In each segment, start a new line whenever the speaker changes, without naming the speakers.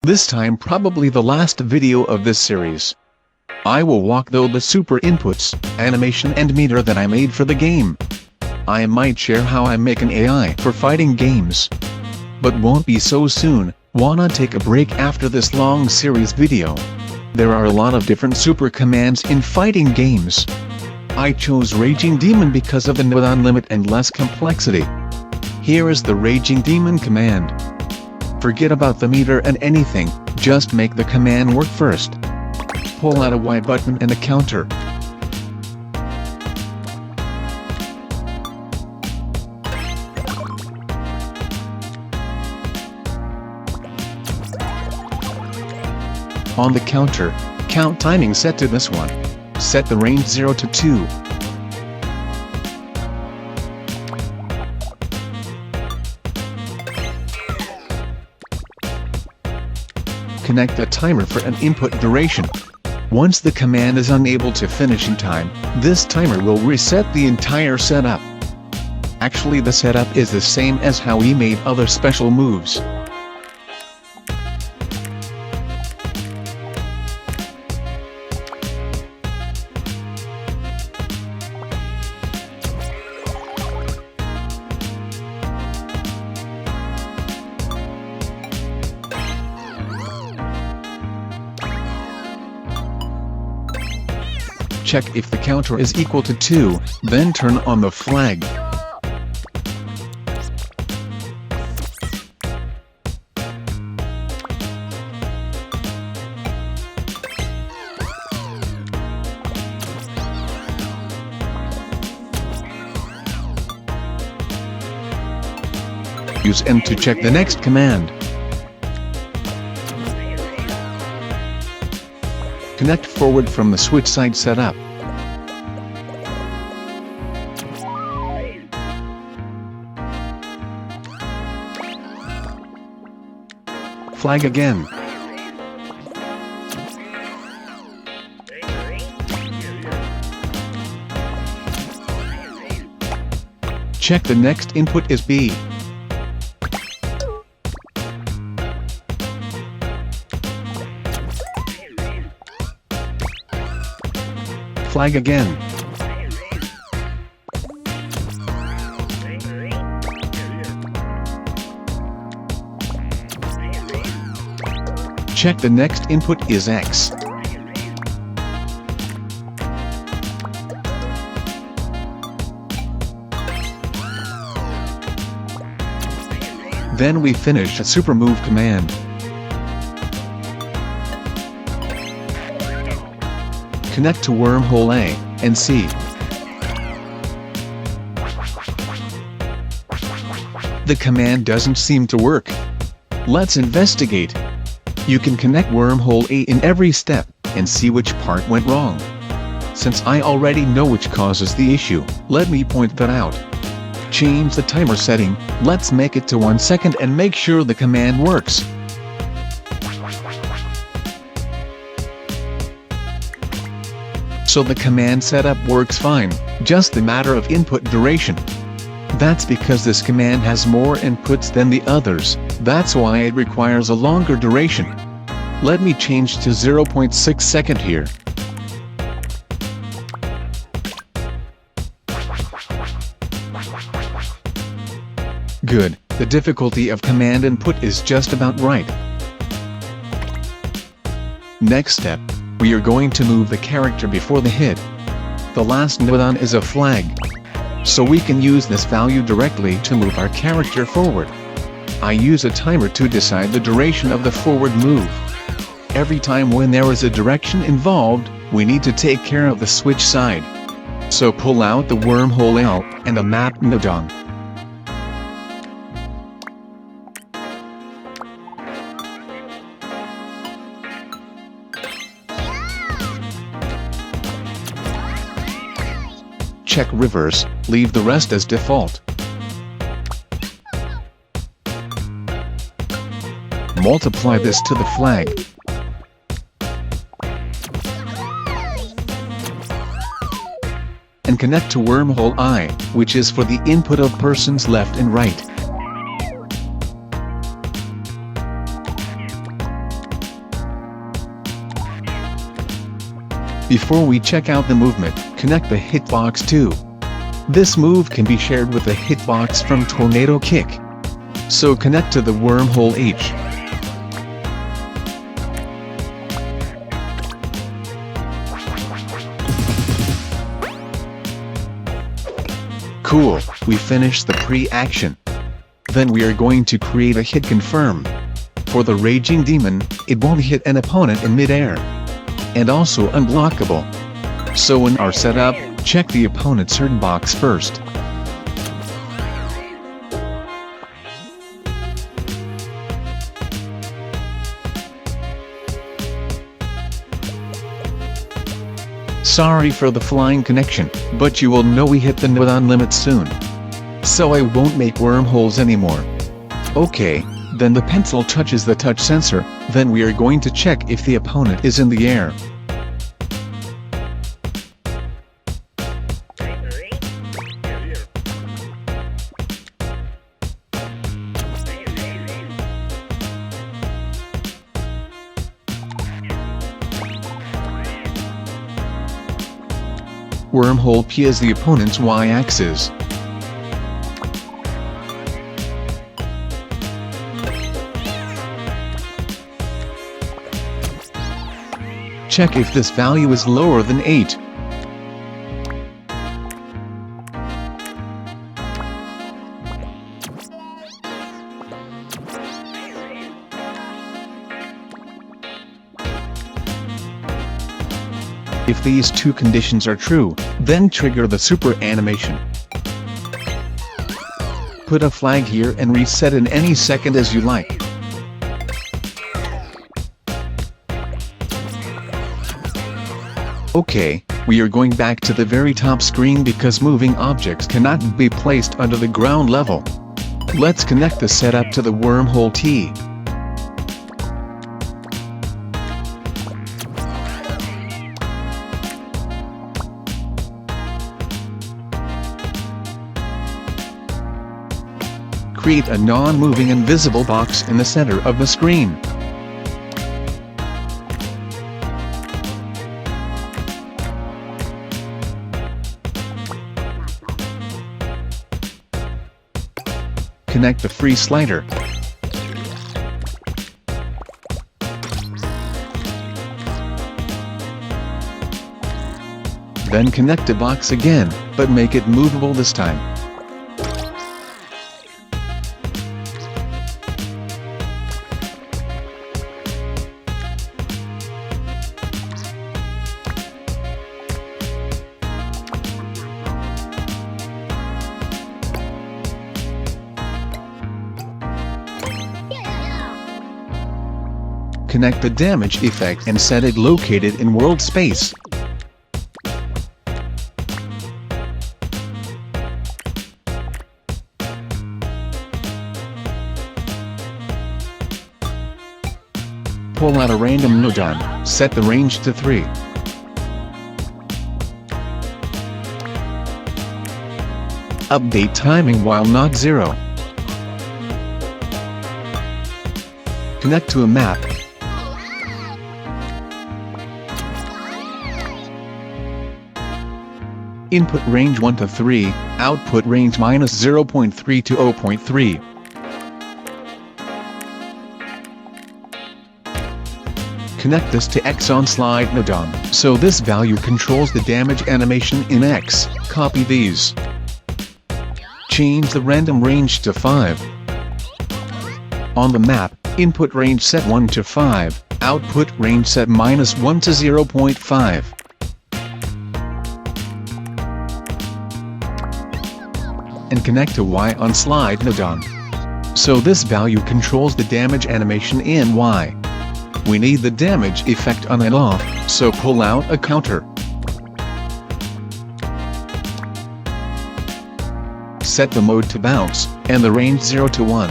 This time probably the last video of this series. I will walk through the super inputs, animation and meter that I made for the game. I might share how I make an AI for fighting games. But won't be so soon. Wanna take a break after this long series video. There are a lot of different super commands in fighting games. I chose Raging Demon because of the cooldown limit and less complexity. Here is the Raging Demon command. Forget about the meter and anything, just make the command work first. Pull out a Y button and a counter. On the counter, count timing set to this one. Set the range 0 to 2. Connect a timer for an input duration. Once the command is unable to finish in time, this timer will reset the entire setup. Actually, the setup is the same as how we made other special moves. Check if the counter is equal to 2, then turn on the flag. Use M to check the next command. Connect forward from the switch side setup. Flag again. Check the next input is B. Flag again. Check the next input is X. Then we finish a super move command. Connect to wormhole A and C. The command doesn't seem to work. Let's investigate. You can connect wormhole A in every step and see which part went wrong. Since I already know which causes the issue, let me point that out. Change the timer setting, let's make it to 1 second and make sure the command works. So the command setup works fine, just a matter of input duration. That's because this command has more inputs than the others, that's why it requires a longer duration. Let me change to 0.6 second here. Good, the difficulty of command input is just about right. Next step. We are going to move the character before the hit. The last node is a flag. So we can use this value directly to move our character forward. I use a timer to decide the duration of the forward move. Every time when there is a direction involved, we need to take care of the switch side. So pull out the wormhole L and a map node. Check reverse, leave the rest as default. Multiply this to the flag. And connect to wormhole I, which is for the input of persons left and right. Before we check out the movement, connect the hitbox too. This move can be shared with the hitbox from Tornado Kick. So connect to the wormhole H. Cool, we finished the pre-action. Then we are going to create a hit confirm. For the Raging Demon, it won't hit an opponent in mid-air. And also unblockable. So in our setup, check the opponent's hurt box first. Sorry for the flying connection, but you will know we hit the node limit soon. So I won't make wormholes anymore. Okay, then the pencil touches the touch sensor, then we are going to check if the opponent is in the air. Wormhole P is the opponent's y-axis. Check if this value is lower than 8. If these two conditions are true, then trigger the super animation. Put a flag here and reset in any second as you like. Okay, we are going back to the very top screen because moving objects cannot be placed under the ground level. Let's connect the setup to the wormhole T. Create a non-moving invisible box in the center of the screen. Connect the free slider. Then connect the box again, but make it movable this time. Connect the damage effect and set it located in world space. Pull out a random nodon, set the range to 3. Update timing while not 0. Connect to a map. Input range 1 to 3, output range -0.3 to 0.3. Connect this to X on slide nodon, so this value controls the damage animation in X. Copy these. Change the random range to 5. On the map, input range set 1 to 5, output range set -1 to 0.5. And connect to Y on slide nodon. So this value controls the damage animation in Y. We need the damage effect on and off, so pull out a counter. Set the mode to bounce, and the range 0 to 1.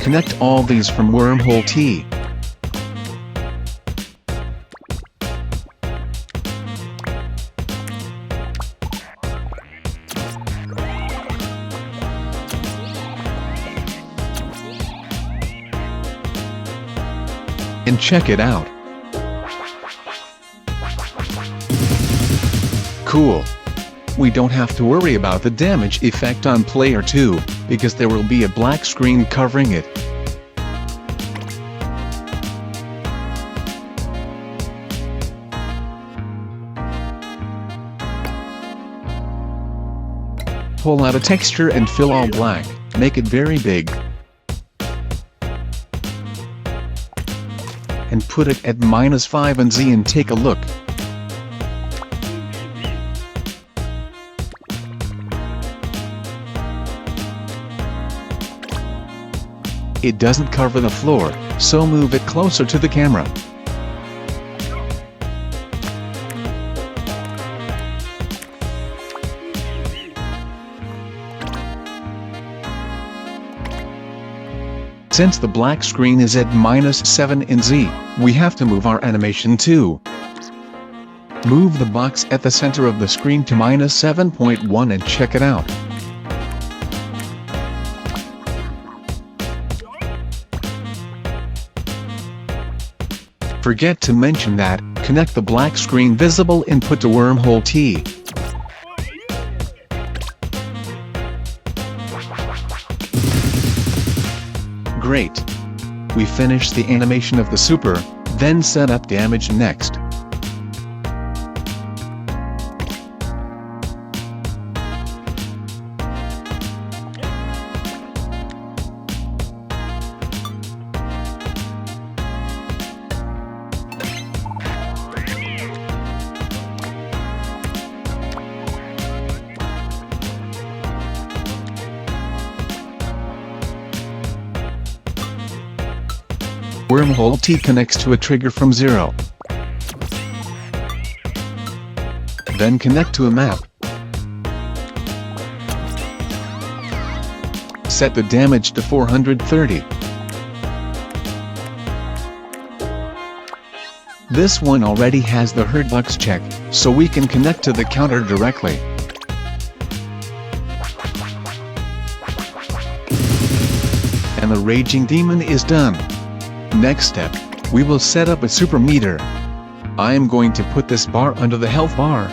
Connect all these from wormhole T. and check it out. Cool. We don't have to worry about the damage effect on player 2, because there will be a black screen covering it. Pull out a texture and fill all black, make it very big. And put it at -5 and Z and take a look. It doesn't cover the floor, so move it closer to the camera. Since the black screen is at -7 in Z, we have to move our animation too. Move the box at the center of the screen to -7.1 and check it out. Forget to mention that, connect the black screen visible input to wormhole T. Great. We finish the animation of the super, then set up damage next. Wormhole T connects to a trigger from 0. Then connect to a map. Set the damage to 430. This one already has the hurtbox check, so we can connect to the counter directly. And the raging demon is done. Next step, we will set up a super meter. I am going to put this bar under the health bar.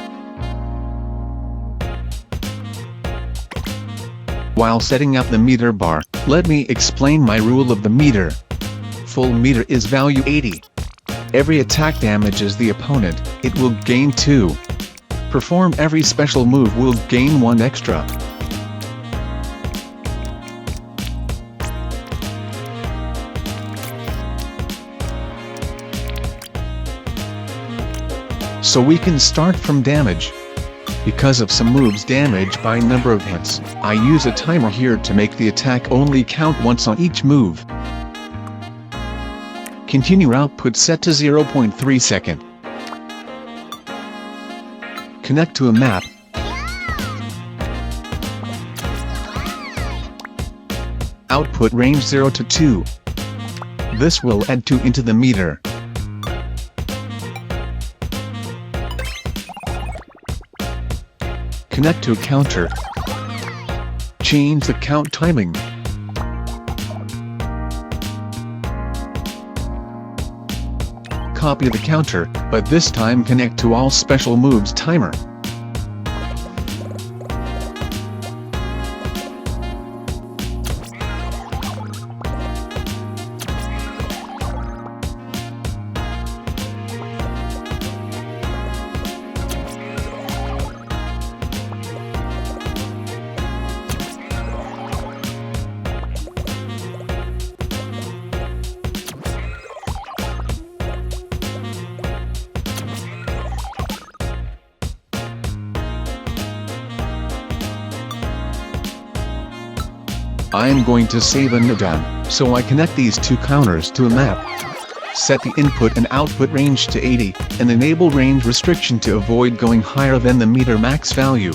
While setting up the meter bar, let me explain my rule of the meter. Full meter is value 80. Every attack damages the opponent, it will gain 2. Perform every special move will gain 1 extra. So we can start from damage. Because of some moves damage by number of hits, I use a timer here to make the attack only count once on each move. Continue output set to 0.3 second. Connect to a map. Output range 0 to 2. This will add 2 into the meter. Connect to a counter. Change the count timing. Copy the counter, but this time connect to all special moves timer. I am going to save and done, so I connect these two counters to a map. Set the input and output range to 80, and enable range restriction to avoid going higher than the meter max value.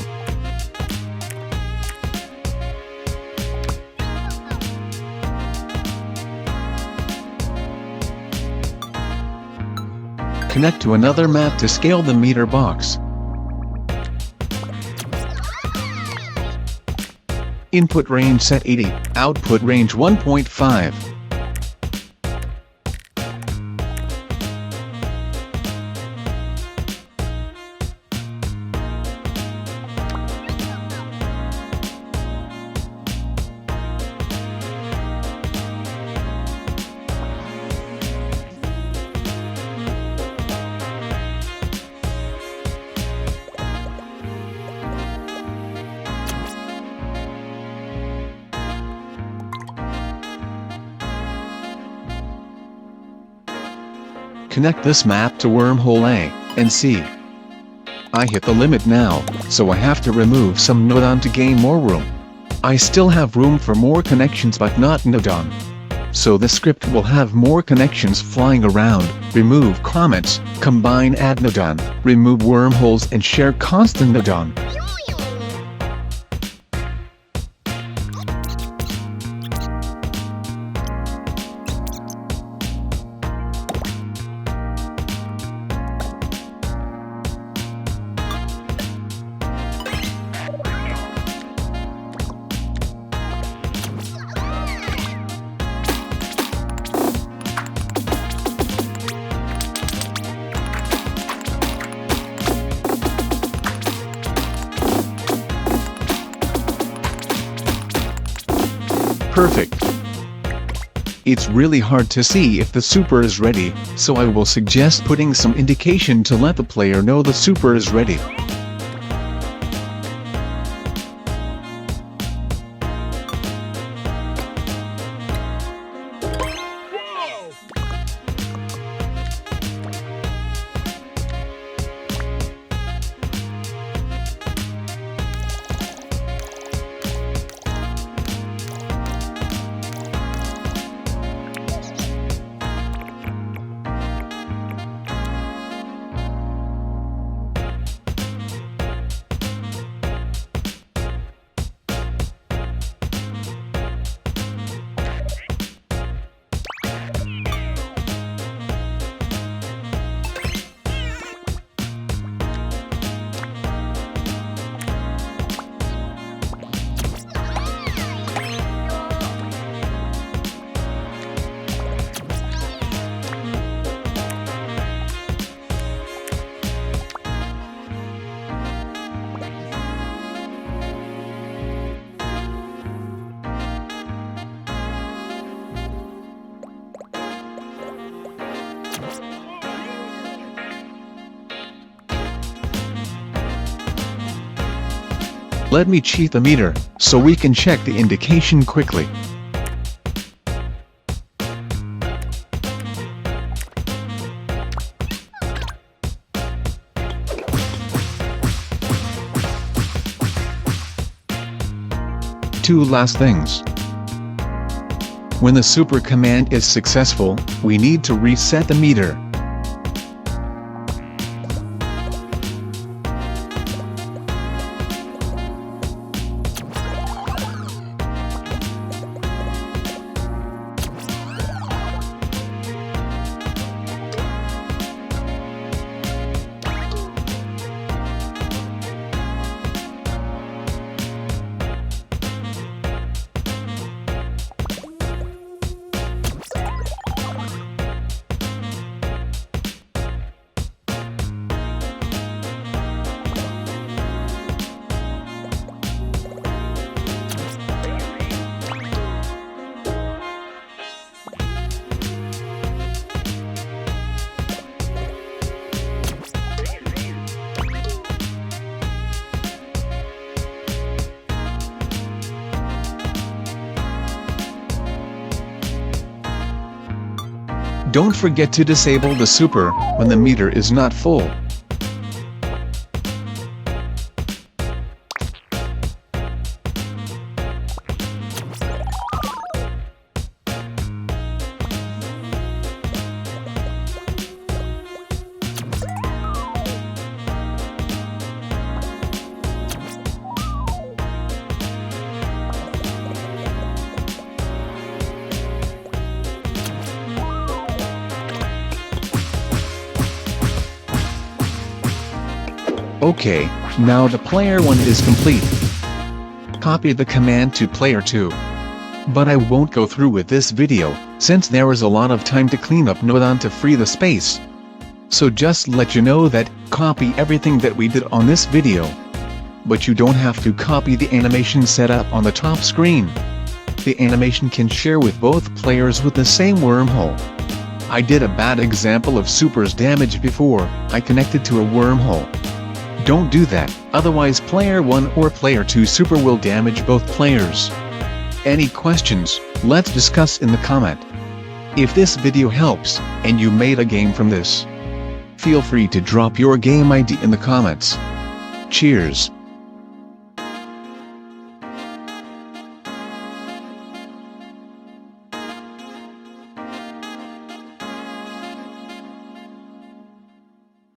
Connect to another map to scale the meter box. Input range set 80, output range 1.5. connect this map to wormhole A, and C. I hit the limit now, so I have to remove some nodon to gain more room. I still have room for more connections but not nodon. So the script will have more connections flying around, remove comments, combine add nodon, remove wormholes and share constant nodon. Perfect. It's really hard to see if the super is ready, so I will suggest putting some indication to let the player know the super is ready. Let me cheat the meter, so we can check the indication quickly. Two last things. When the super command is successful, we need to reset the meter. Don't forget to disable the super when the meter is not full. Okay, now the player 1 is complete. Copy the command to player 2. But I won't go through with this video, since there is a lot of time to clean up nodon to free the space. So just let you know that, copy everything that we did on this video. But you don't have to copy the animation setup on the top screen. The animation can share with both players with the same wormhole. I did a bad example of super's damage before I connected to a wormhole. Don't do that, otherwise player 1 or player 2 super will damage both players. Any questions, let's discuss in the comment. If this video helps, and you made a game from this, feel free to drop your game ID in the comments. Cheers!